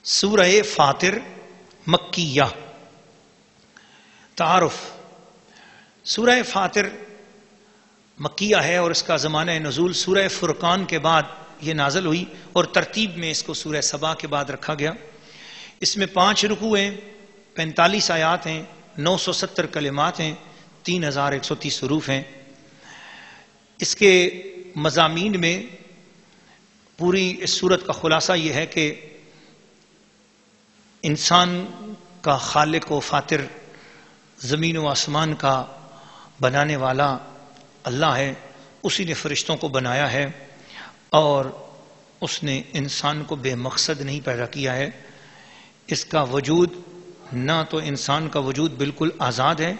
سورہ فاطر مکیہ۔ تعارف: سورہ فاطر مکیہ ہے اور اس کا زمانہ نزول سورہ فرقان کے بعد یہ نازل ہوئی اور ترتیب میں اس کو سورہ سبا کے بعد رکھا گیا۔ اس میں 5 رکوع ہیں، 45 آیات ہیں، 970 کلمات ہیں، 3130 حروف ہیں۔ اس کے مضامین میں پوری اس سورت کا خلاصہ یہ ہے کہ انسان کا خالق و فاطر، زمین و آسمان کا بنانے والا اللہ ہے۔ اسی نے فرشتوں کو بنایا ہے اور اس نے انسان کو بے مقصد نہیں پیدا کیا ہے۔ اس کا وجود نہ تو انسان کا وجود بالکل آزاد ہے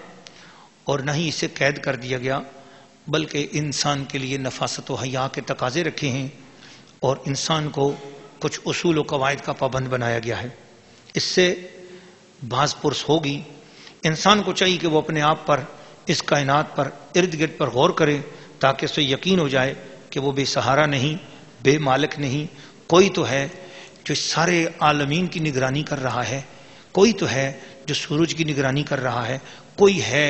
اور نہ ہی اسے قید کر دیا گیا، بلکہ انسان کے لیے نفاست و حیا کے تقاضے رکھے ہیں اور انسان کو کچھ اصول و قواعد کا پابند بنایا گیا ہے۔ اس سے باز پرس ہوگی۔ انسان کو چاہیے کہ وہ اپنے آپ پر، اس کائنات پر، ارد گرد پر غور کرے تاکہ اسے یقین ہو جائے کہ وہ بے سہارا نہیں، بے مالک نہیں۔ کوئی تو ہے جو سارے عالمین کی نگرانی کر رہا ہے، کوئی تو ہے جو سورج کی نگرانی کر رہا ہے، کوئی ہے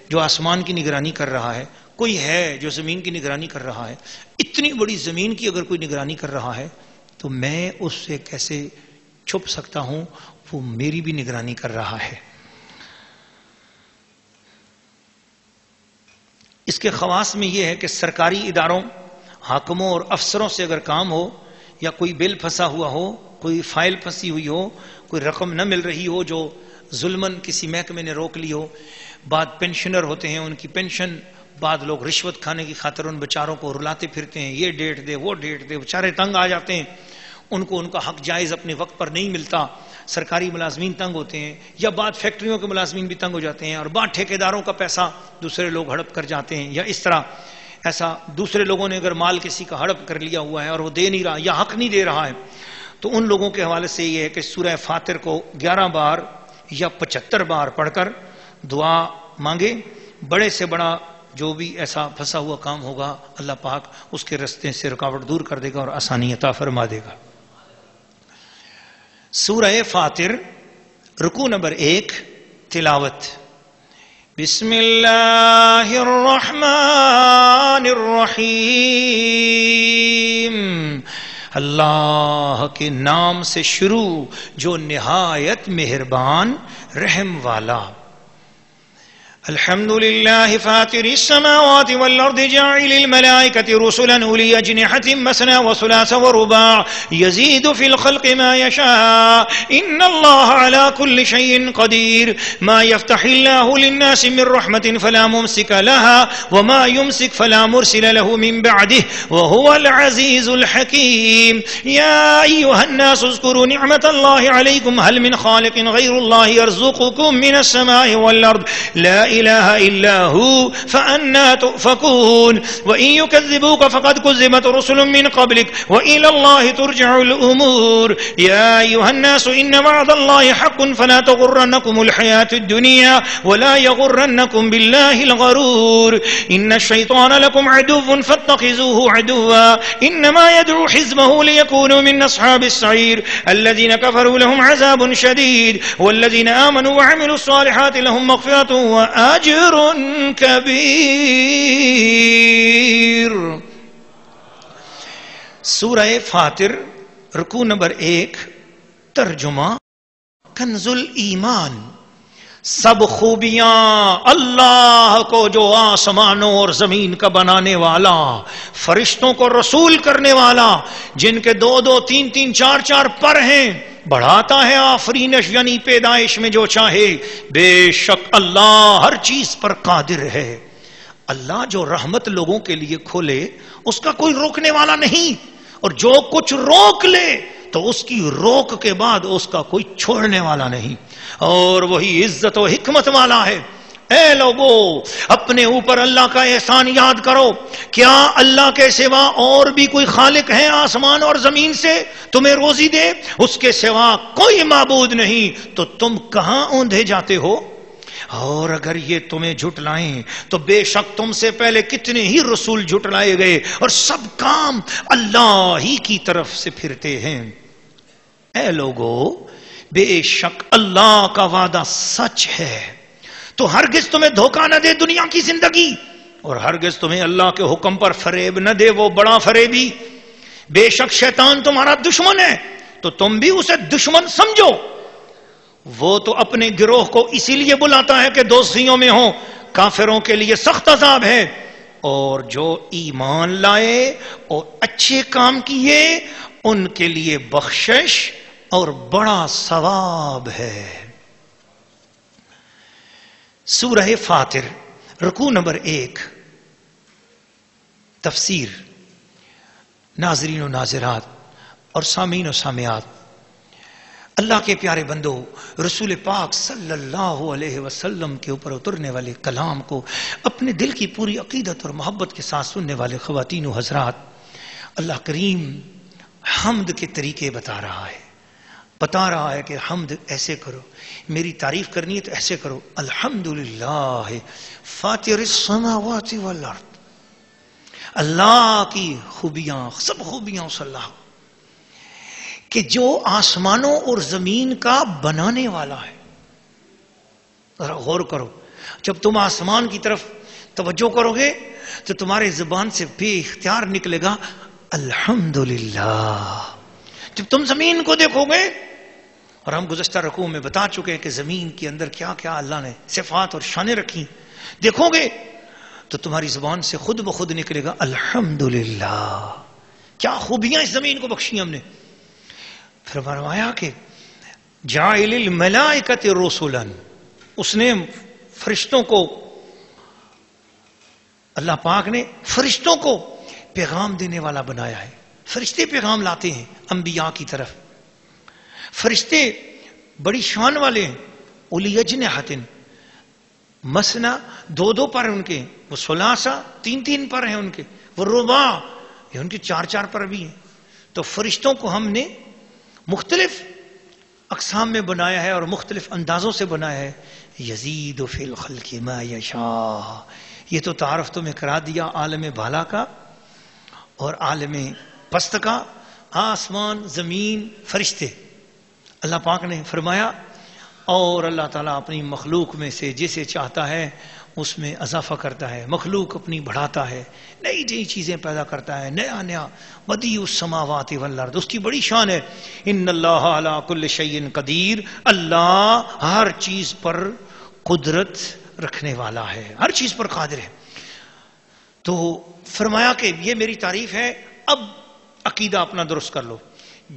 جو آسمان کی نگرانی کر رہا ہے، کوئی ہے جو زمین کی نگرانی کر رہا ہے۔ اتنی بڑی زمین کی اگر کوئی نگرانی کر رہا ہے تو میں اس سے کیسے چھپ سکتا ہوں؟ وہ میری بھی نگرانی کر رہا ہے۔ اس کے خواص میں یہ ہے کہ سرکاری اداروں، حاکموں اور افسروں سے اگر کام ہو یا کوئی بل پھنسا ہوا ہو، کوئی فائل پھنسی ہوئی ہو، کوئی رقم نہ مل رہی ہو جو ظلماً کسی محکمے نے روک لی ہو، بعد پینشنر ہوتے ہیں، ان کی پینشن بعد لوگ رشوت کھانے کی خاطر ان بیچاروں کو رلاتے پھرتے ہیں، یہ ڈیٹ دے وہ ڈیٹ دے، بیچارے تنگ آ جاتے ہیں، ان کو ان کا حق جائز اپنے وقت پر نہیں ملتا۔ سرکاری ملازمین تنگ ہوتے ہیں، یا بعد فیکٹریوں کے ملازمین بھی تنگ ہو جاتے ہیں، اور بعد ٹھیکیداروں کا پیسہ دوسرے لوگ ہڑپ کر جاتے ہیں، یا اس طرح ایسا دوسرے لوگوں نے اگر مال کسی کا ہڑپ کر لیا ہوا ہے اور وہ دے نہیں رہا یا حق نہیں دے رہا ہے، تو ان لوگوں کے حوالے سے یہ ہے کہ سورہ فاطر کو 11 بار یا 75 بار پڑھ کر دعا مانگے۔ بڑے سے بڑا جو بھی ایسا پھنسا ہوا کام ہوگا، اللہ پاک اس کے راستے سے رکاوٹ دور کر دے گا اور آسانی عطا فرما دے گا۔ سورہ فاطر رکوع نمبر 1 تلاوت: بسم اللہ الرحمن الرحیم، اللہ کے نام سے شروع جو نہایت مہربان رحم والا۔ الحمد لله فاطر السماوات والأرض جاعل الملائكة رسلا أولي أجنحة مثنى وثلاث ورباع يزيد في الخلق ما يشاء إن الله على كل شيء قدير ما يفتح الله للناس من رحمة فلا ممسك لها وما يمسك فلا مرسل له من بعده وهو العزيز الحكيم يا أيها الناس اذكروا نعمة الله عليكم هل من خالق غير الله يرزقكم من السماء والأرض لا إله إلا هو فأنا تؤفكون وإن يكذبوك فقد كذبت رسل من قبلك وإلى الله ترجع الأمور يا أيها الناس إن وعد الله حق فلا تغرنكم الحياة الدنيا ولا يغرنكم بالله الغرور إن الشيطان لكم عدو فاتخذوه عدوا إنما يدعو حزبه ليكونوا من أصحاب السعير الذين كفروا لهم عذاب شديد والذين آمنوا وعملوا الصالحات لهم مغفرة وأجر كبير۔ سورہ فاطر رکوع نمبر 1 ترجمہ: کنز الایمان، سب خوبیاں اللہ کو جو آسمانوں اور زمین کا بنانے والا، فرشتوں کو رسول کرنے والا، جن کے 2 3 4 4 پر ہیں، بڑھاتا ہے آفرینش یعنی پیدائش میں جو چاہے۔ بے شک اللہ ہر چیز پر قادر ہے۔ اللہ جو رحمت لوگوں کے لیے کھولے اس کا کوئی روکنے والا نہیں، اور جو کچھ روک لے تو اس کی روک کے بعد اس کا کوئی چھوڑنے والا نہیں، اور وہی عزت و حکمت والا ہے۔ اے لوگو، اپنے اوپر اللہ کا احسان یاد کرو۔ کیا اللہ کے سوا اور بھی کوئی خالق ہے آسمان اور زمین سے تمہیں روزی دے؟ اس کے سوا کوئی معبود نہیں، تو تم کہاں اوندھے جاتے ہو؟ اور اگر یہ تمہیں جھٹلائیں تو بے شک تم سے پہلے کتنے ہی رسول جھٹلائے گئے، اور سب کام اللہ ہی کی طرف سے پھرتے ہیں۔ اے لوگو بے شک اللہ کا وعدہ سچ ہے، تو ہرگز تمہیں دھوکہ نہ دے دنیا کی زندگی، اور ہرگز تمہیں اللہ کے حکم پر فریب نہ دے وہ بڑا فریبی۔ بے شک شیطان تمہارا دشمن ہے تو تم بھی اسے دشمن سمجھو، وہ تو اپنے گروہ کو اسی لیے بلاتا ہے کہ دوستیوں میں ہو، کافروں کے لیے سخت عذاب ہے، اور جو ایمان لائے اور اچھے کام کیے ان کے لیے بخشش اور بڑا ثواب ہے۔ سورہ فاطر رکوع نمبر 1۔ تفسیر۔ ناظرین و ناظرات اور سامعین و سامعات، اللہ کے پیارے بندو، رسول پاک صلی اللہ علیہ وسلم کے اوپر اترنے والے کلام کو اپنے دل کی پوری عقیدت اور محبت کے ساتھ سننے والے خواتین و حضرات، اللہ کریم حمد کے طریقے بتا رہا ہے کہ حمد ایسے کرو، میری تعریف کرنی ہے تو ایسے کرو، الحمدللہ فاطر السماوات والارض، اللہ کی خوبیاں، سب خوبیاں اس اللہ کہ جو آسمانوں اور زمین کا بنانے والا ہے۔ ذرا غور کرو، جب تم آسمان کی طرف توجہ کرو گے تو تمہارے زبان سے بے اختیار نکلے گا الحمدللہ۔ جب تم زمین کو دیکھو گے، اور ہم گزشتہ رکوع میں بتا چکے ہیں کہ زمین کے اندر کیا کیا اللہ نے صفات اور شانیں رکھی، دیکھو گے تو تمہاری زبان سے خود بخود نکلے گا الحمدللہ، کیا خوبیاں اس زمین کو بخشی ہم نے۔ پھر فرمایا کہ جاعل الملائکۃ رسلا، اس نے فرشتوں کو، اللہ پاک نے فرشتوں کو پیغام دینے والا بنایا ہے۔ فرشتے پیغام لاتے ہیں انبیاء کی طرف، فرشتے بڑی شان والے ہیں، اولی اجنحۃ مثنی، دو دو پر ہیں ان کے، وہ ثلاثہ تین تین پر ہیں ان کے، وہ رباع یہ ان کے چار چار پر بھی ہیں۔ تو فرشتوں کو ہم نے مختلف اقسام میں بنایا ہے اور مختلف اندازوں سے بنایا ہے۔ یزید فی الخلق ما یشاء، یہ تو تعارف تمہیں کرا دیا عالم بالا کا اور عالم پست کا، آسمان زمین فرشتے۔ اللہ پاک نے فرمایا اور اللہ تعالیٰ اپنی مخلوق میں سے جسے چاہتا ہے اس میں اضافہ کرتا ہے، مخلوق اپنی بڑھاتا ہے، نئی نئی چیزیں پیدا کرتا ہے، نیا نیا، بدیع السماوات والارض، اس کی بڑی شان ہے۔ ان اللہ علی کل شیء قدیر، اللہ ہر چیز پر قدرت رکھنے والا ہے، ہر چیز پر قادر ہے۔ تو فرمایا کہ یہ میری تعریف ہے، اب عقیدہ اپنا درست کر لو۔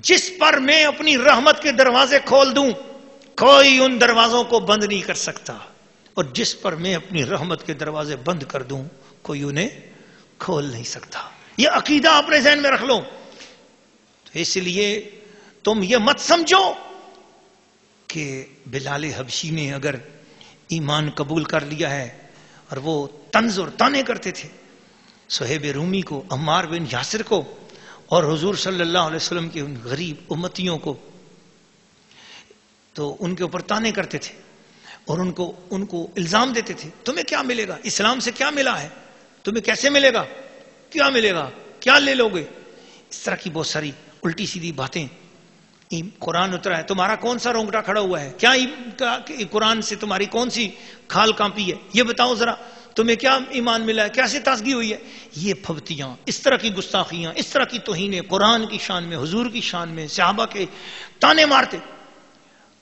جس پر میں اپنی رحمت کے دروازے کھول دوں کوئی ان دروازوں کو بند نہیں کر سکتا، اور جس پر میں اپنی رحمت کے دروازے بند کر دوں کوئی انہیں کھول نہیں سکتا۔ یہ عقیدہ اپنے ذہن میں رکھ لو۔ تو اس لیے تم یہ مت سمجھو کہ بلال حبشی نے اگر ایمان قبول کر لیا ہے، اور وہ طنز اور طعنے کرتے تھے صہیب رومی کو، عمار بن یاسر کو، اور حضور صلی اللہ علیہ وسلم کے ان غریب امتیوں کو، تو ان کے اوپر طعنے کرتے تھے اور ان کو الزام دیتے تھے، تمہیں کیا ملے گا، اسلام سے کیا ملا ہے، تمہیں کیسے ملے گا، کیا ملے گا، کیا لے لو گے، اس طرح کی بہت ساری الٹی سیدھی باتیں۔ قرآن اترا ہے، تمہارا کون سا رونگٹا کھڑا ہوا ہے، کیا قرآن سے تمہاری کون سی کھال کانپی ہے، یہ بتاؤ ذرا، تمہیں کیا ایمان ملا ہے، کیسے تازگی ہوئی ہے۔ یہ پھبتیاں، اس طرح کی گستاخیاں، اس طرح کی توہینیں قرآن کی شان میں، حضور کی شان میں، صحابہ کے تانے مارتے۔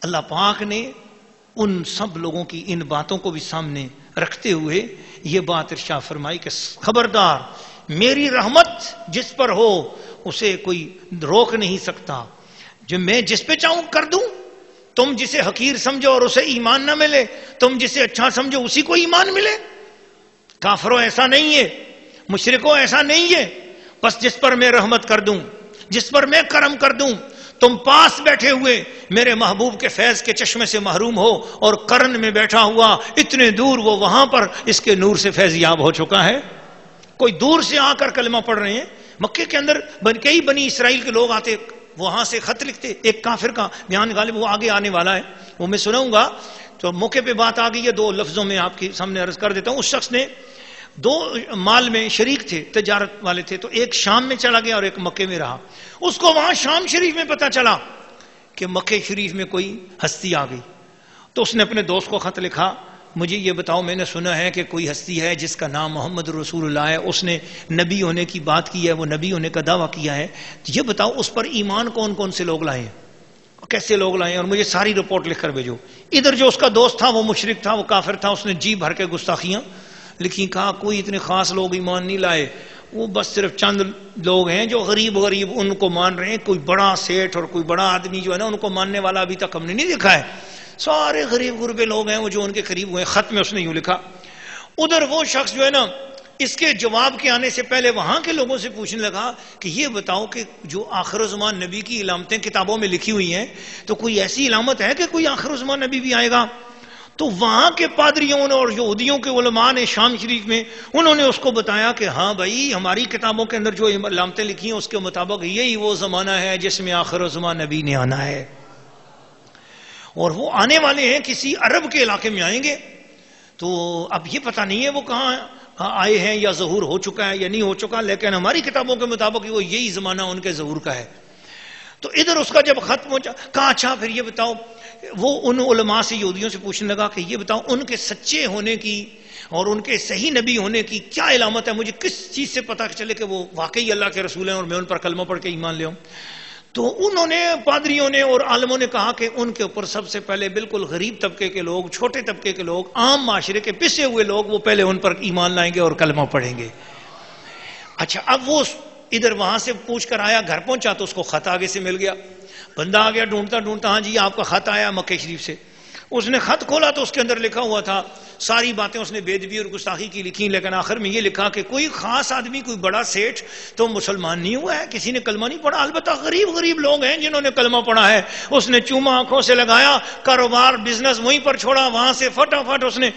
اللہ پاک نے ان سب لوگوں کی ان باتوں کو بھی سامنے رکھتے ہوئے یہ بات ارشاد فرمائی کہ خبردار، میری رحمت جس پر ہو اسے کوئی روک نہیں سکتا، جو میں جس پہ چاہوں کر دوں۔ تم جسے حقیر سمجھو اور اسے ایمان نہ ملے، تم جسے اچھا سمجھو اسی کو ایمان ملے۔ کافروں ایسا نہیں ہے، مشرکوں ایسا نہیں ہے، بس جس پر میں رحمت کر دوں، جس پر میں کرم کر دوں، تم پاس بیٹھے ہوئے میرے محبوب کے فیض کے چشمے سے محروم ہو، اور قرن میں بیٹھا ہوا اتنے دور وہ وہاں پر اس کے نور سے فیض یاب ہو چکا ہے۔ کوئی دور سے آ کر کلمہ پڑھ رہے ہیں، مکے کے اندر کئی بنی اسرائیل کے لوگ آتے، وہاں سے خط لکھتے۔ ایک کافر کا بیان غالب وہ آگے آنے والا ہے، وہ میں سناؤں گا، تو موقع پہ بات آ گئی ہے، دو لفظوں میں آپ کے سامنے عرض کر دیتا ہوں۔ اس شخص نے دو مال میں شریک تھے، تجارت والے تھے، تو ایک شام میں چلا گیا اور ایک مکے میں رہا۔ اس کو وہاں شام شریف میں پتا چلا کہ مکہ شریف میں کوئی ہستی آ گئی. تو اس نے اپنے دوست کو خط لکھا, مجھے یہ بتاؤ, میں نے سنا ہے کہ کوئی ہستی ہے جس کا نام محمد رسول اللہ ہے, اس نے نبی ہونے کی بات کی ہے, وہ نبی ہونے کا دعویٰ کیا ہے, یہ بتاؤ اس پر ایمان کون کون سے لوگ لائے ہیں, کیسے لوگ لائے ہیں, اور مجھے ساری رپورٹ لکھ کر بھیجو. ادھر جو اس کا دوست تھا وہ مشرک تھا, وہ کافر تھا, اس نے جی بھر کے گستاخیاں لکھی. کہا کوئی اتنے خاص لوگ ایمان نہیں لائے, وہ بس صرف چند لوگ ہیں جو غریب ان کو مان رہے ہیں, کوئی بڑا سیٹھ اور کوئی بڑا آدمی جو ہے نا ان کو ماننے والا ابھی تک ہم نے نہیں دیکھا ہے, سارے غریب غربے لوگ ہیں وہ جو ان کے قریب ہوئے. خط میں اس نے یوں لکھا. ادھر وہ شخص جو ہے نا اس کے جواب کے آنے سے پہلے وہاں کے لوگوں سے پوچھنے لگا کہ یہ بتاؤ کہ جو آخر الزمان نبی کی علامتیں کتابوں میں لکھی ہوئی ہیں, تو کوئی ایسی علامت ہے کہ کوئی آخر الزمان نبی بھی آئے گا؟ تو وہاں کے پادریوں نے اور یہودیوں کے علماء نے شام شریف میں انہوں نے اس کو بتایا کہ ہاں بھائی, ہماری کتابوں کے اندر جو علامتیں لکھی ہیں اس کے مطابق یہی وہ زمانہ ہے جس میں آخر الزمان نبی نے آنا ہے, اور وہ آنے والے ہیں کسی عرب کے علاقے میں آئیں گے. تو اب یہ پتہ نہیں ہے وہ کہاں آئے ہیں یا ظہور ہو چکا ہے یا نہیں ہو چکا, لیکن ہماری کتابوں کے مطابق وہ یہی زمانہ ان کے ظہور کا ہے. تو ادھر اس کا جب خط پہنچا, کہا اچھا پھر یہ بتاؤ, وہ ان علماء سے یہودیوں سے پوچھنے لگا کہ یہ بتاؤ ان کے سچے ہونے کی اور ان کے صحیح نبی ہونے کی کیا علامت ہے, مجھے کس چیز سے پتہ چلے کہ وہ واقعی اللہ کے رسول ہیں اور میں ان پر کلمہ پڑھ کے ایمان لے آؤں. تو انہوں نے, پادریوں نے اور عالموں نے کہا کہ ان کے اوپر سب سے پہلے بالکل غریب طبقے کے لوگ, چھوٹے طبقے کے لوگ, عام معاشرے کے پسے ہوئے لوگ, وہ پہلے ان پر ایمان لائیں گے اور کلمہ پڑھیں گے. اچھا, اب وہ ادھر وہاں سے پوچھ کر آیا, گھر پہنچا تو اس کو خط آگے سے مل گیا. بندہ آ گیا ڈھونڈتا ڈھونڈتا, ہاں جی آپ کا خط آیا مکہ شریف سے. اس نے خط کھولا تو اس کے اندر لکھا ہوا تھا, ساری باتیں اس نے بے ادبی اور گستاخی کی لکھی, لیکن آخر میں یہ لکھا کہ کوئی خاص آدمی, کوئی بڑا سیٹھ تو مسلمان نہیں ہوا ہے, کسی نے کلمہ نہیں پڑھا, البتہ غریب غریب لوگ ہیں جنہوں نے کلمہ پڑھا ہے. اس نے چوما آنکھوں سے لگایا, کاروبار بزنس وہیں پر چھوڑا, وہاں سے فٹافٹ اس نے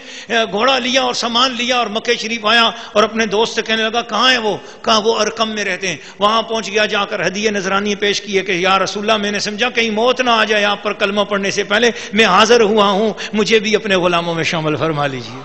گھوڑا لیا اور سامان لیا اور مکہ شریف آیا اور اپنے دوست سے کہنے لگا کہاں ہے وہ, کہا وہ ارقم میں رہتے ہیں. وہاں پہنچ گیا, جا کر ہدیے نذرانی پیش کیے کہ یا رسول اللہ, میں نے سمجھا کہیں موت نہ آ جائے آپ پر کلمہ پڑھنے سے پہلے, میں حاضر ہوا ہوں, مجھے بھی اپنے غلاموں میں شامل فرما لیجیے.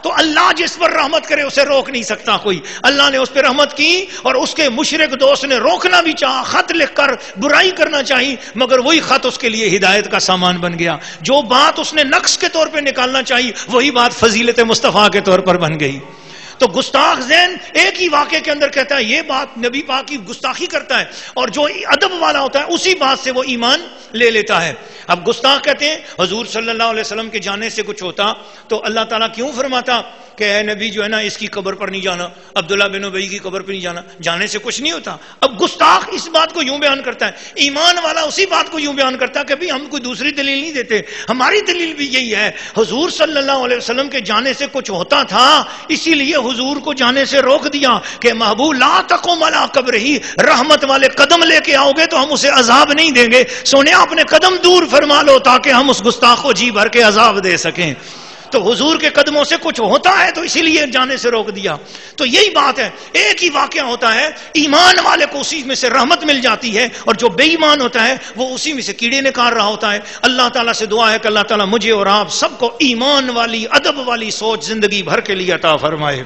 تو اللہ جس پر رحمت کرے اسے روک نہیں سکتا کوئی. اللہ نے اس پہ رحمت کی اور اس کے مشرک دوست نے روکنا بھی چاہا, خط لکھ کر برائی کرنا چاہی, مگر وہی خط اس کے لیے ہدایت کا سامان بن گیا. جو بات اس نے نقص کے طور پہ نکالنا چاہی وہی بات فضیلت مصطفیٰ کے طور پر بن گئی. تو گستاخ ذہن ایک ہی واقعے کے اندر کہتا ہے یہ بات نبی پاک کی گستاخی کرتا ہے, اور جو ادب والا ہوتا ہے اسی بات سے وہ ایمان لے لیتا ہے. اب گستاخ کہتے ہیں حضور صلی اللہ علیہ وسلم کے جانے سے کچھ ہوتا تو اللہ تعالیٰ کیوں فرماتا کہ اے نبی جو ہے نا اس کی قبر پر نہیں جانا, عبداللہ بن ابی کی قبر پر نہیں جانا, جانے سے کچھ نہیں ہوتا. اب گستاخ اس بات کو یوں بیان کرتا ہے, ایمان والا اسی بات کو یوں بیان کرتا ہے کہ بھی ہم کوئی دوسری دلیل نہیں دیتے, ہماری دلیل بھی یہی ہے, حضور صلی اللہ علیہ وسلم کے جانے سے کچھ ہوتا تھا اسی لیے حضور کو جانے سے روک دیا کہ محبوب لا تقم علی قبرہ, رحمت والے قدم لے کے آؤ گے تو ہم اسے عذاب نہیں دیں گے, سونے اپنے قدم دور فرما لو تاکہ ہم اس گستاخ کو جی بھر کے عذاب دے سکیں. تو حضور کے قدموں سے کچھ ہوتا ہے تو اسی لیے جانے سے روک دیا. تو یہی بات ہے, ایک ہی واقعہ ہوتا ہے, ایمان والے کو اسی میں سے رحمت مل جاتی ہے اور جو بے ایمان ہوتا ہے وہ اسی میں سے کیڑے نکال رہا ہوتا ہے. اللہ تعالیٰ سے دعا ہے کہ اللہ تعالیٰ مجھے اور آپ سب کو ایمان والی, ادب والی سوچ زندگی بھر کے لیے عطا فرمائے.